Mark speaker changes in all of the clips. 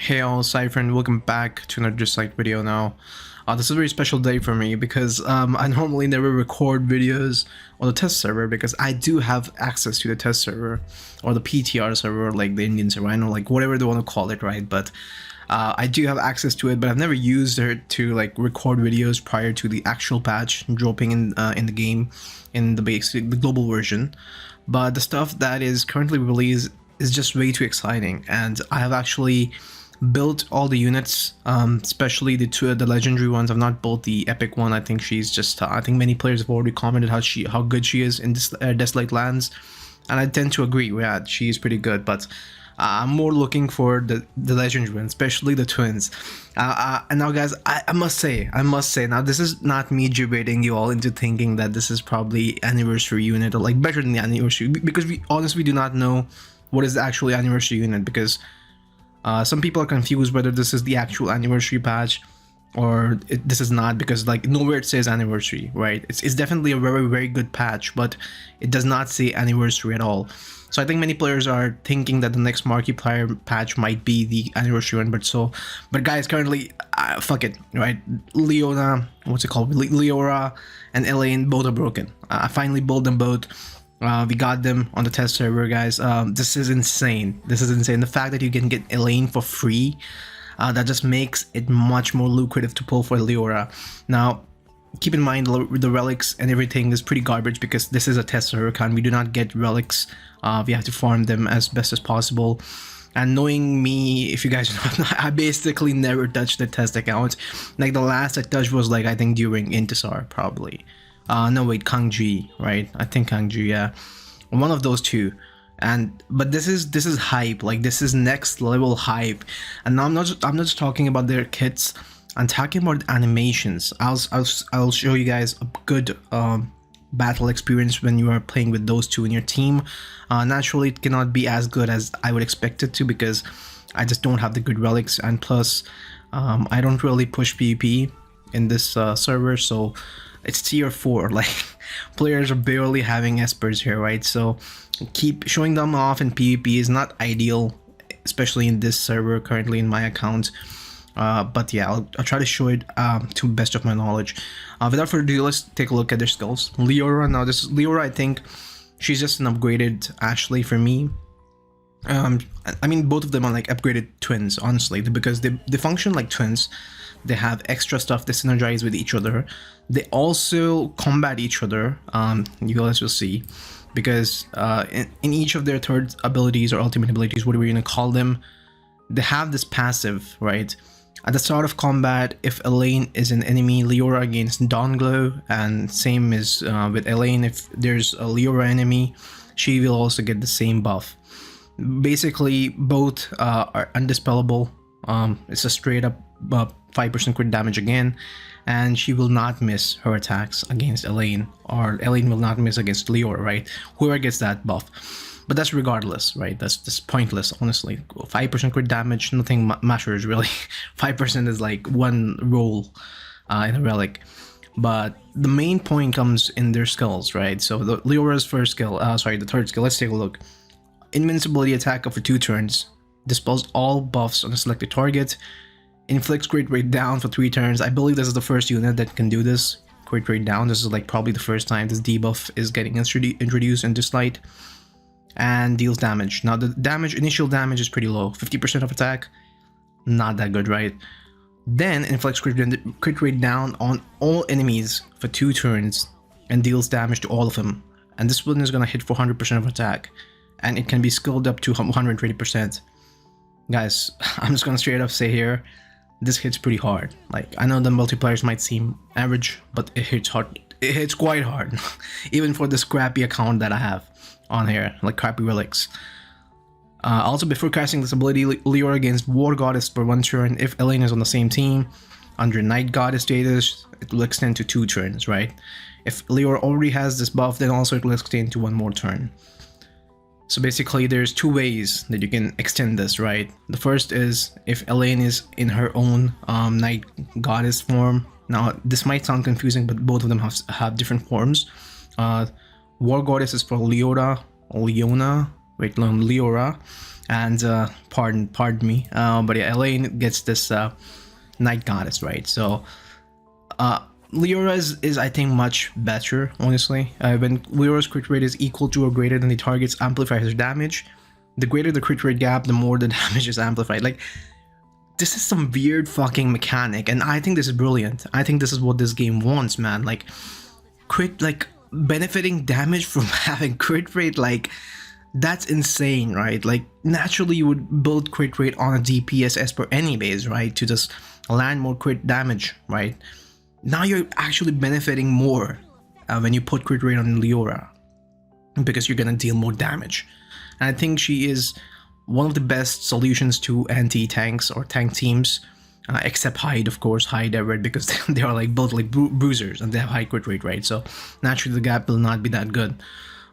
Speaker 1: Hey all, Cypher, and welcome back to another Dislyte video now. This is a very special day for me because I normally never record videos on the test server because I do have access to the test server or the PTR server, like the Indian server, I know, like whatever they want to call it, right? But I do have access to it, but I've never used it to like record videos prior to the actual patch dropping in the game, in the global version. But the stuff that is currently released is just way too exciting, and I have actually built all the units, especially the legendary ones. I've not built the epic one. I think she's just I think many players have already commented how good she is in this Dislyte lands, and I tend to agree. Yeah, she's pretty good, but I'm more looking for the legendary ones, especially the twins. And now guys, I must say now, this is not me debating you all into thinking that this is probably anniversary unit or like better than the anniversary, because we honestly do not know what is the actual anniversary unit, because some people are confused whether this is the actual anniversary patch or this is not, because like nowhere it says anniversary, right? It's definitely a very good patch, but it does not say anniversary at all. So I think many players are thinking that the next Markiplier patch might be the anniversary one, but guys, currently fuck it, right? Leora and Elaine both are broken. I finally built them both. We got them on the test server, guys. This is insane. This is insane. The fact that you can get Elaine for free, that just makes it much more lucrative to pull for Leora. Now, keep in mind the relics and everything is pretty garbage because this is a test server account. We do not get relics. We have to farm them as best as possible. And knowing me, if you guys know, I basically never touched the test account. Like the last I touched was like, I think during Intisar, probably. No wait, Kangji, right? I think Kangji, yeah, one of those two. But this is hype. Like this is next level hype. And now I'm not just talking about their kits. I'm talking about animations. I'll show you guys a good battle experience when you are playing with those two in your team. Naturally, it cannot be as good as I would expect it to because I just don't have the good relics, and plus I don't really push PvP in this server, so it's tier 4, like players are barely having espers here, right? So keep showing them off in PvP is not ideal, especially in this server currently in my account. But yeah, I'll try to show it to best of my knowledge. Without further ado, let's take a look at their skills. Leora, now this is Leora. I think she's just an upgraded Ashley for me. I mean, both of them are like upgraded twins, honestly, because they function like twins. They have extra stuff, they synergize with each other. They also combat each other, you guys will see, because in each of their third abilities or ultimate abilities, whatever you're gonna call them, they have this passive, right? At the start of combat, if Elaine is an enemy, Leora against Donglow, and same is with Elaine, if there's a Leora enemy, she will also get the same buff. Basically, both are undispellable. It's a straight up 5% crit damage again, and she will not miss her attacks against Elaine, or Elaine will not miss against Leora, right? Whoever gets that buff. But that's regardless, right? That's just pointless, honestly. 5% crit damage, nothing matters really. 5% is like one roll in a relic. But the main point comes in their skills, right? So the Leora's first skill, the third skill, let's take a look. Invincibility attack for 2 turns, dispels all buffs on a selected target, inflicts crit rate down for 3 turns. I believe this is the first unit that can do this, crit rate down. This is like probably the first time this debuff is getting introduced in Dislyte. And deals damage. Now the initial damage is pretty low, 50% of attack, not that good, right? Then inflicts crit rate down on all enemies for 2 turns and deals damage to all of them. And this one is gonna hit for 100% of attack, and it can be skilled up to 120%. Guys, I'm just gonna straight up say here, this hits pretty hard. Like, I know the multipliers might seem average, but it hits hard. It hits quite hard, even for this crappy account that I have on here, like crappy relics. Also, before casting this ability, Leora against War Goddess for 1 turn. If Elaine is on the same team, under Night Goddess status, it will extend to 2 turns, right? If Leora already has this buff, then also it will extend to 1 more turn. So basically, there's 2 ways that you can extend this, right? The first is if Elaine is in her own Night Goddess form. Now, this might sound confusing, but both of them have different forms. War Goddess is for Leora, And pardon me, but yeah, Elaine gets this Night Goddess, right? So Leora is I think much better, honestly. When Leora's crit rate is equal to or greater than the target's amplifier's damage, the greater the crit rate gap, the more the damage is amplified. Like, this is some weird fucking mechanic, and I think this is brilliant. I think this is what this game wants, man. Like, crit, like, benefiting damage from having crit rate, like, that's insane, right? Like, naturally you would build crit rate on a DPS as per anyways, right? To just land more crit damage, right? Now you're actually benefiting more when you put crit rate on Leora, because you're gonna deal more damage. And I think she is one of the best solutions to anti-tanks or tank teams, except Hyde, of course. Hyde, Everett, because they are like both like bruisers and they have high crit rate, right? So naturally the gap will not be that good.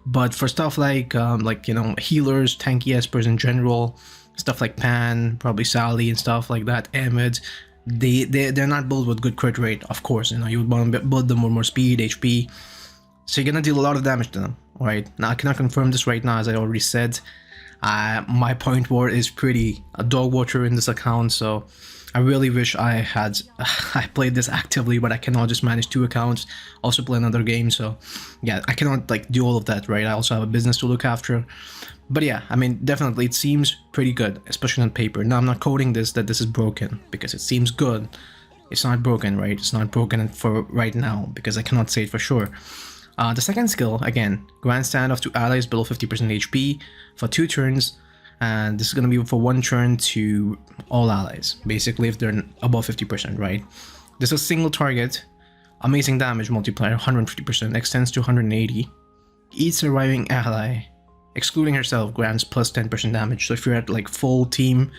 Speaker 1: But for stuff like you know, healers, tanky espers in general, stuff like Pan, probably Sally and stuff like that, Ahmed, they're not built with good crit rate. Of course, you know, you would want to build them with more speed, HP, so you're gonna deal a lot of damage to them, right? Now I cannot confirm this right now, as I already said. My point ward is pretty a dog watcher in this account, so I really wish I had I played this actively, but I cannot just manage 2 accounts, also play another game. So yeah, I cannot like do all of that, right? I also have a business to look after. But yeah, I mean, definitely it seems pretty good, especially on paper. Now I'm not coding this that this is broken, because it seems good. It's not broken, right? It's not broken for right now, because I cannot say it for sure. The second skill, again, grant standoff to allies below 50% HP for 2 turns, and this is going to be for 1 turn to all allies, basically if they're above 50%, right? This is a single target, amazing damage multiplier, 150%, extends to 180. Each surviving ally, excluding herself, grants plus 10% damage. So if you're at like full team,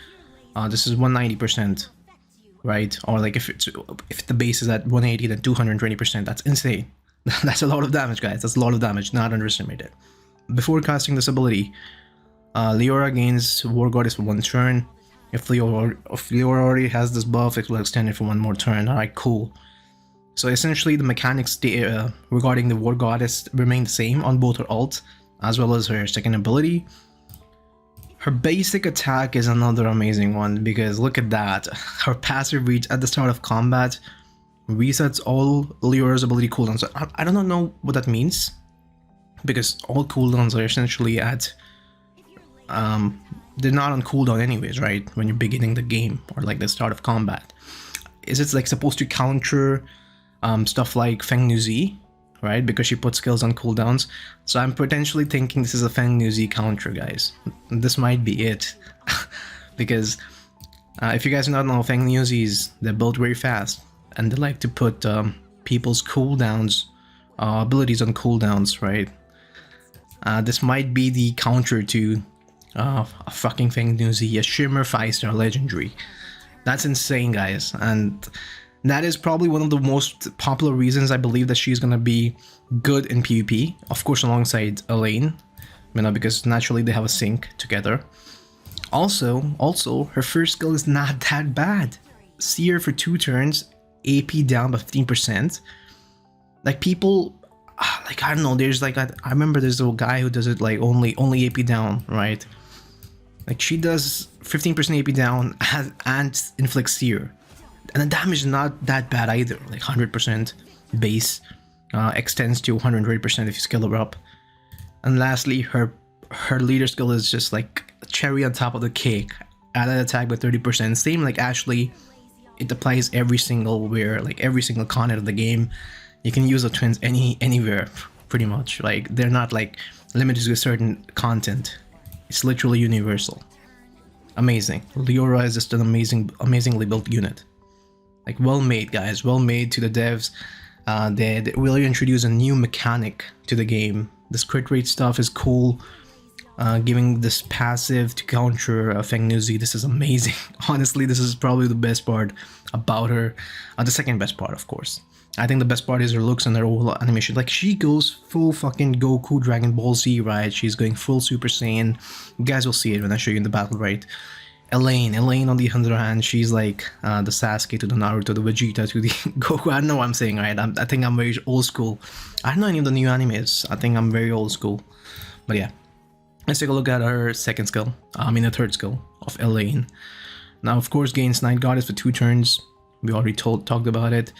Speaker 1: this is 190%, right? Or like if the base is at 180, then 220%. That's insane. That's a lot of damage, guys. That's a lot of damage, not underestimate it. Before casting this ability, Leora gains War Goddess for 1 turn. If Leora already has this buff, it will extend it for 1 more turn. Alright, cool. So essentially the mechanics regarding the War Goddess remain the same on both her ult as well as her second ability. Her basic attack is another amazing one, because look at that. Her passive reach at the start of combat resets all Leora's ability cooldowns. I don't know what that means, because all cooldowns are essentially at they're not on cooldown anyways, right? When you're beginning the game or like the start of combat, is it like supposed to counter stuff like Feng Nuzi, right? Because she puts skills on cooldowns. So I'm potentially thinking this is a Feng Nuzi counter, guys. This might be it. Because if you guys don't know, Feng Nuzis, they're built very fast, and they like to put people's cooldowns, abilities on cooldowns, right? This might be the counter to a fucking Feng Nuzi, a Shimmer 5-star legendary. That's insane, guys, and that is probably one of the most popular reasons I believe that she's gonna be good in PvP, of course alongside Elaine, you know, because naturally they have a sync together. Also, her first skill is not that bad. Seer for 2 turns, AP down by 15%. Like, people, like, I don't know, there's like, I remember there's a guy who does it like only AP down, right? Like, she does 15% AP down and inflicts Seer. And the damage is not that bad either, like 100% base, extends to 120% if you skill her up. And lastly, her leader skill is just like a cherry on top of the cake. Added attack by 30%, same like Ashley. It applies every single like every single content of the game. You can use the twins anywhere, pretty much. Like, they're not like limited to a certain content. It's literally universal. Amazing. Leora is just an amazingly built unit. Like, well made, guys. Well made to the devs. They really introduce a new mechanic to the game. This crit rate stuff is cool. Giving this passive to counter Feng Nuzi, this is amazing. Honestly, this is probably the best part about her. The second best part, of course. I think the best part is her looks and her whole animation. Like, she goes full fucking Goku Dragon Ball Z, right? She's going full Super Saiyan. You guys will see it when I show you in the battle, right? Elaine on the other hand, she's like the Sasuke to the Naruto, the Vegeta to the Goku. I don't know what I'm saying, right? I think I'm very old school. I don't know any of the new animes. I think I'm very old school. But yeah. Let's take a look at her second skill, the third skill of Elaine. Now, of course, gains Night Goddess for 2 turns. We already talked about it.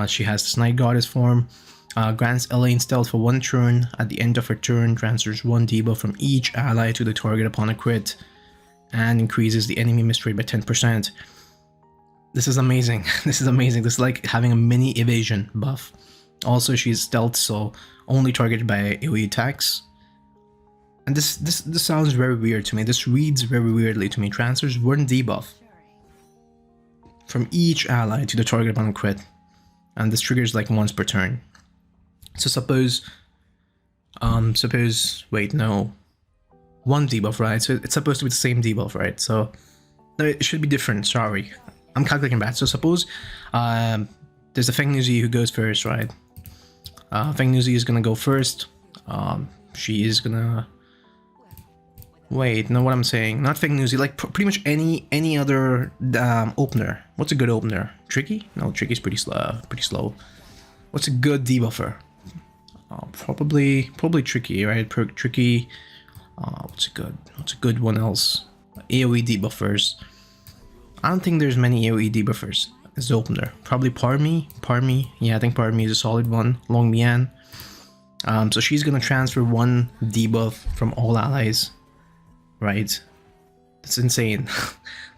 Speaker 1: She has this Night Goddess form. Grants Elaine stealth for 1 turn. At the end of her turn, transfers 1 debuff from each ally to the target upon a crit, and increases the enemy miss rate by 10%. This is amazing. This is amazing. This is like having a mini evasion buff. Also, she's stealth, so only targeted by AoE attacks. And this sounds very weird to me. This reads very weirdly to me. Transfers 1 debuff from each ally to the target upon a crit, and this triggers like once per turn. So suppose, wait, no, 1 debuff, right? So it's supposed to be the same debuff, right? So no, it should be different. Sorry, I'm calculating bad. So suppose there's a Feng Nuzi who goes first, right? Feng Nuzi is gonna go first. She is gonna. Wait, know what I'm saying? Not Feng Nuzi, like pretty much any other opener. What's a good opener? Tricky? No, Tricky's pretty slow. What's a good debuffer? Probably Tricky, right? Tricky. What's a good one else? AoE debuffers. I don't think there's many AoE debuffers as the opener. Probably Parmy. Yeah, I think Parmy is a solid one. Long Mian. So she's gonna transfer 1 debuff from all allies. Right, that's insane.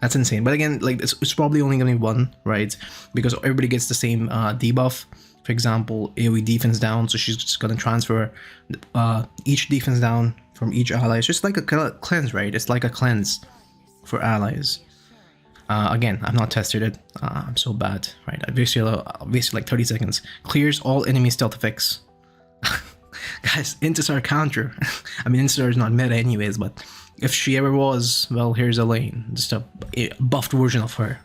Speaker 1: That's insane. But again, like it's probably only gonna be 1, right? Because everybody gets the same debuff. For example, AoE defense down, so she's just gonna transfer each defense down from each ally. It's just like a cleanse, right? It's like a cleanse for allies. Again, I've not tested it. I'm so bad, right? I wasted like 30 seconds. Clears all enemy stealth effects. Guys, Intisar counter. I mean, Intisar is not meta anyways, but if she ever was, well, here's Elaine, just a buffed version of her,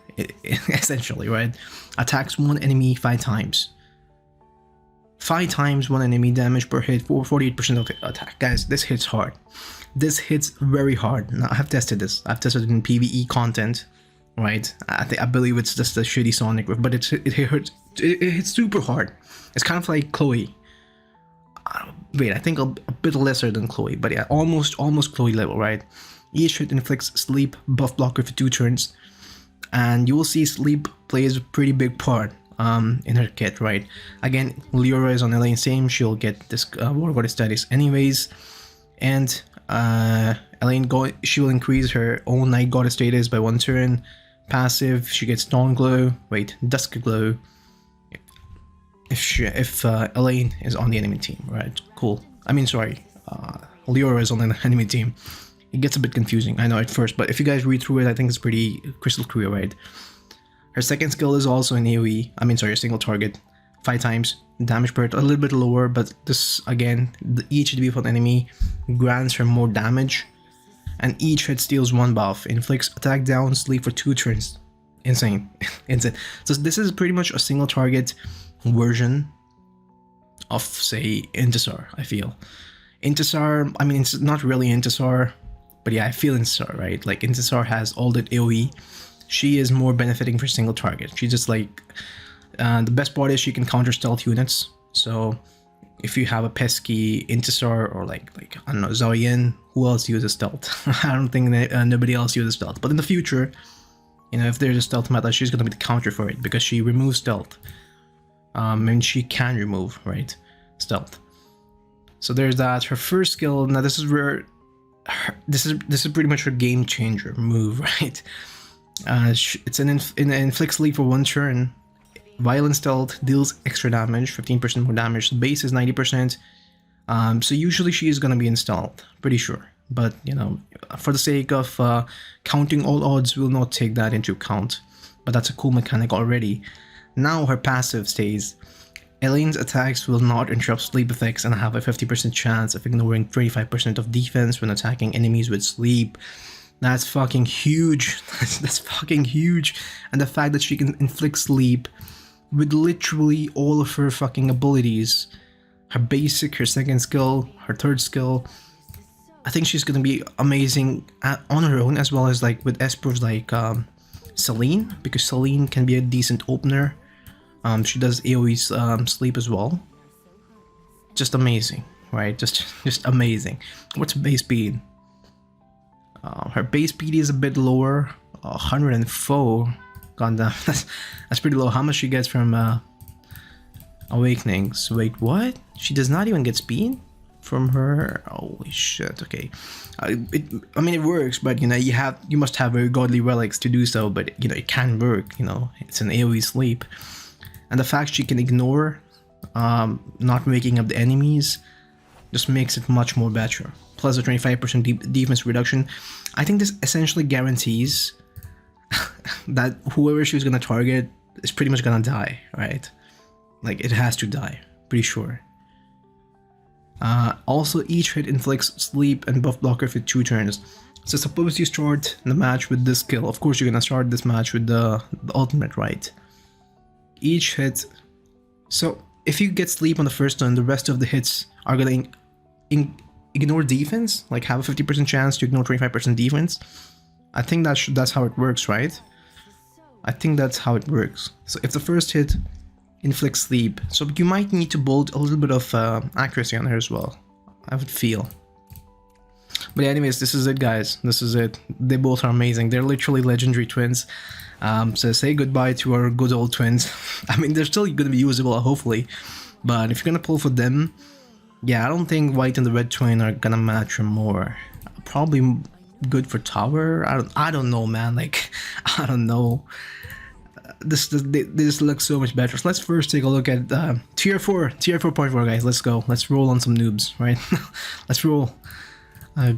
Speaker 1: essentially, right? Attacks 1 enemy 5 times. 5 times 1 enemy damage per hit for 48% of attack. Guys, this hits hard. This hits very hard. Now, I have tested this. I've tested it in PvE content, right? I believe it's just a shitty Sonic riff, but it hits super hard. It's kind of like Chloe. Wait, I think a bit lesser than Chloe, but yeah, almost Chloe level, right? Each hit inflicts sleep buff blocker for 2 turns, and you will see sleep plays a pretty big part in her kit, right? Again, Leora is on Elaine's team. She'll get this War Goddess status anyways, and she will increase her own Night Goddess status by 1 turn. Passive, she gets Dawn Glow. Wait, Dusk Glow. If Elaine is on the enemy team, right? Cool. I mean, sorry, Leora is on the enemy team. It gets a bit confusing, I know, at first, but if you guys read through it, I think it's pretty crystal clear, right? Her second skill is also an AoE. I mean, sorry, a single target, 5 times damage per hit, a little bit lower, but this again, each debuff on enemy grants her more damage, and each hit steals 1 buff, inflicts attack down, sleep for 2 turns. Insane, insane. So this is pretty much a single target version of, say, Intisar. I feel Intisar, I mean, it's not really Intisar, but yeah, I feel Intisar, right? Like Intisar has all that AoE. She is more benefiting for single target. She's just like the best part is she can counter stealth units. So if you have a pesky Intisar or like I don't know, Zhao Yin, who else uses stealth? I don't think that, nobody else uses stealth, but in the future, you know, if there's a stealth meta, she's gonna be the counter for it because she removes stealth. And she can remove, right, stealth. So there's that. Her first skill. Now this is where this is pretty much her game changer move, right? It's an inflicts sleep for 1 turn. Violent stealth deals extra damage, 15% more damage. The base is 90%. So usually she is gonna be in stealth, pretty sure. But you know, for the sake of counting all odds, we'll not take that into account. But that's a cool mechanic already. Now her passive stays. Elaine's attacks will not interrupt sleep effects and have a 50% chance of ignoring 25% of defense when attacking enemies with sleep. That's fucking huge. That's fucking huge. And the fact that she can inflict sleep with literally all of her fucking abilities. Her basic, her second skill, her third skill. I think she's gonna be amazing on her own, as well as like with espers like Celine, because Celine can be a decent opener. She does AoE sleep as well. Just amazing, right? Just amazing. What's base speed? Her base PD is a bit lower, 104. God damn, that's pretty low. How much she gets from Awakenings? Wait, what? She does not even get speed from her? Holy shit, okay. I mean, it works, but you know, you must have very godly relics to do so, but you know, it can work, you know, it's an AoE sleep. And the fact she can ignore not waking up the enemies just makes it much more better. Plus a 25% defense reduction. I think this essentially guarantees that whoever she was gonna target is pretty much gonna die, right? Like, it has to die, pretty sure. Also, each hit inflicts sleep and buff blocker for 2 turns. So suppose you start the match with this skill. Of course, you're gonna start this match with the ultimate, right? Each hit. So if you get sleep on the first turn, the rest of the hits are gonna ignore defense, like have a 50% chance to ignore 25% defense. I think that's how it works, right? I think that's how it works. So if the first hit inflicts sleep, so you might need to build a little bit of accuracy on her as well, I would feel. But anyways, this is it, guys. This is it. They both are amazing. They're literally legendary twins. So say goodbye to our good old twins. I mean, they're still going to be usable, hopefully. But if you're going to pull for them, yeah, I don't think white and the red twin are going to match her more. Probably good for tower. I don't know, man. Like, I don't know. This looks so much better. So let's first take a look at tier 4.4, guys. Let's go. Let's roll on some noobs, right? Let's roll.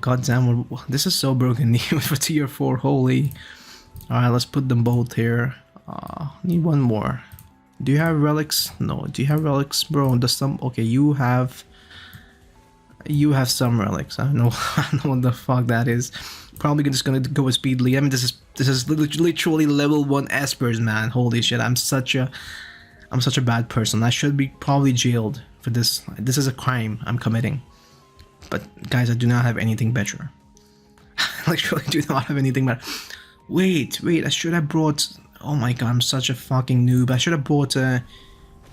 Speaker 1: God damn, this is so broken for tier 4. Holy. Alright, let's put them both here. Need one more. Do you have relics? No. Do you have relics, bro? Does some? Okay, you have some relics. I don't know. I don't know what the fuck that is. Probably just gonna go with speedly. I mean, this is literally level 1 espers, man. Holy shit! I'm such a bad person. I should be probably jailed for this. This is a crime I'm committing. But guys, I do not have anything better. I literally do not have anything better. Wait, I should have brought... Oh my god, I'm such a fucking noob. I should have brought a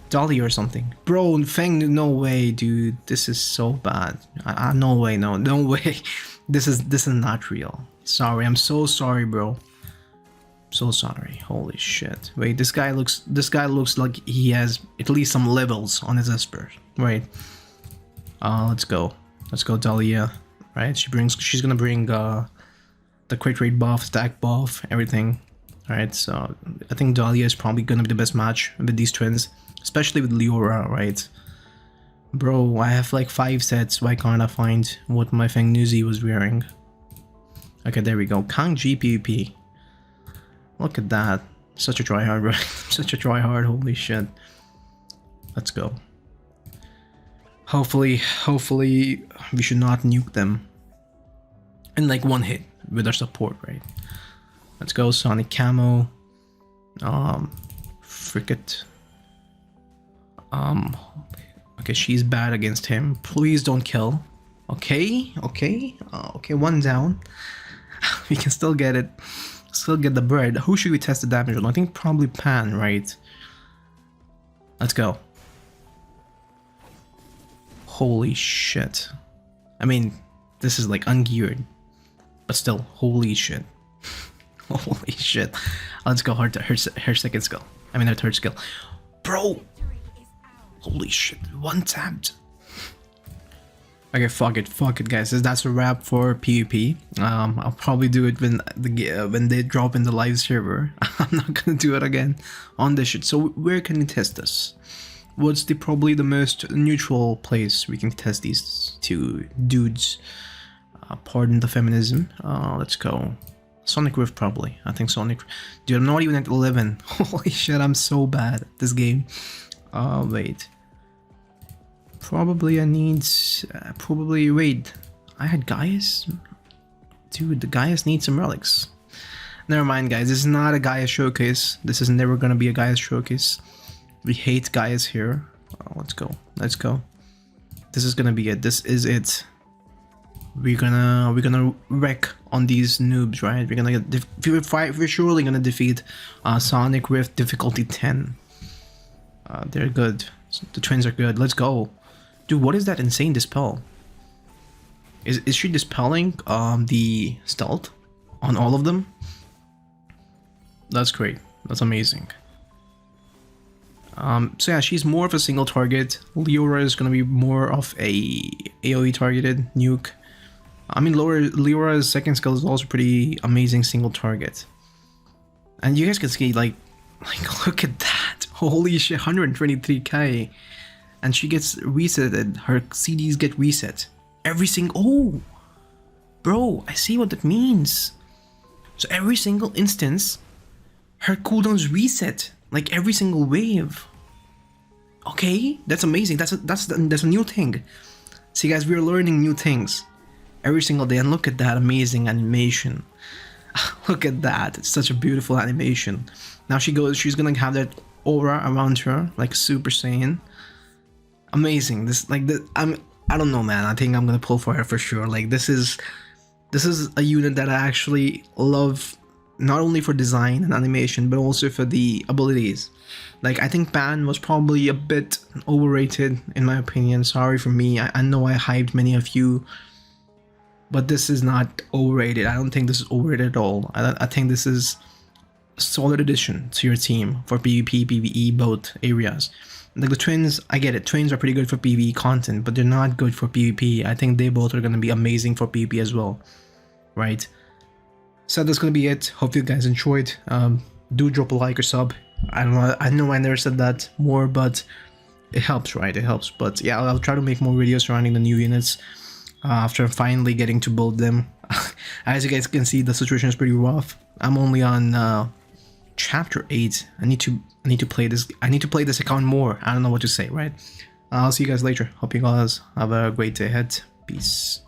Speaker 1: Dolly or something. Bro, Feng, no way, dude. This is so bad. No way, no way. This is not real. Sorry, I'm so sorry, bro. So sorry. Holy shit. Wait, this guy looks like he has at least some levels on his Esper. Right. Let's go. Let's go, Dahlia. Right, she's gonna bring the crit rate buff, stack buff, everything. Alright, so I think Dahlia is probably gonna be the best match with these twins, especially with Leora, right? Bro, I have like 5 sets. Why can't I find what my Feng Nuzi was wearing? Okay, there we go. Kang G PvP. Look at that. Such a tryhard, right? Such a tryhard. Holy shit. Let's go. Hopefully we should not nuke them in like one hit with our support, right? Let's go, Sonic Camo. Fricket. Okay, she's bad against him. Please don't kill. Okay, one down. We can still get it. Still get the bread. Who should we test the damage on? I think probably Pan, right? Let's go. Holy shit. I mean, this is like ungeared. But still, holy shit. Holy shit. Let's go hard to her second skill. I mean her third skill. Bro! Holy shit, one tapped. Okay, fuck it guys. That's a wrap for PvP. I'll probably do it when they drop in the live server. I'm not gonna do it again on this shit. So where can we test this? What's probably the most neutral place we can test these two dudes? Pardon the feminism. Let's go. Sonic Rift probably. I think Sonic... Dude, I'm not even at 11. Holy shit, I'm so bad at this game. Wait. Probably I need... wait. I had Gaius? Dude, the Gaius needs some relics. Never mind, guys. This is not a Gaius showcase. This is never gonna be a Gaius showcase. We hate Gaius here. Let's go. Let's go. This is gonna be it. This is it. We're gonna wreck on these noobs, right? We're surely gonna defeat Sonic Rift difficulty 10. They're good. The twins are good. Let's go. Dude, what is that insane dispel? Is she dispelling the stealth on all of them? That's great. That's amazing. So yeah, she's more of a single target. Leora is gonna be more of a AoE targeted nuke. I mean, Leora's second skill is also pretty amazing single target. And you guys can see, like look at that. Holy shit, 123k. And she gets resetted. Her CDs get reset. Every single... Oh! Bro, I see what that means. So every single instance, her cooldowns reset. Like every single wave. Okay, that's amazing. That's a new thing. See guys, we're learning new things every single day, and look at that amazing animation. Look at that, it's such a beautiful animation. Now she's gonna have that aura around her, like Super Saiyan. Amazing. I don't know, man. I think I'm gonna pull for her for sure. Like this is a unit that I actually love, not only for design and animation, but also for the abilities. Like, I think Pan was probably a bit overrated in my opinion. Sorry for me. I know I hyped many of you, but this is not overrated. I don't think this is overrated at all. I think this is a solid addition to your team for PvP, PvE, both areas. Like the twins, I get it. Twins are pretty good for PvE content, but they're not good for PvP. I think they both are going to be amazing for PvP as well, right? So that's going to be it. Hope you guys enjoyed. Do drop a like or sub. I don't know. I know I never said that more, but it helps, right? It helps. But yeah, I'll try to make more videos surrounding the new units after finally getting to build them. As you guys can see, the situation is pretty rough. I'm only on chapter 8. I need to play this. I need to play this account more. I don't know what to say, right? I'll see you guys later. Hope you guys have a great day ahead. Peace.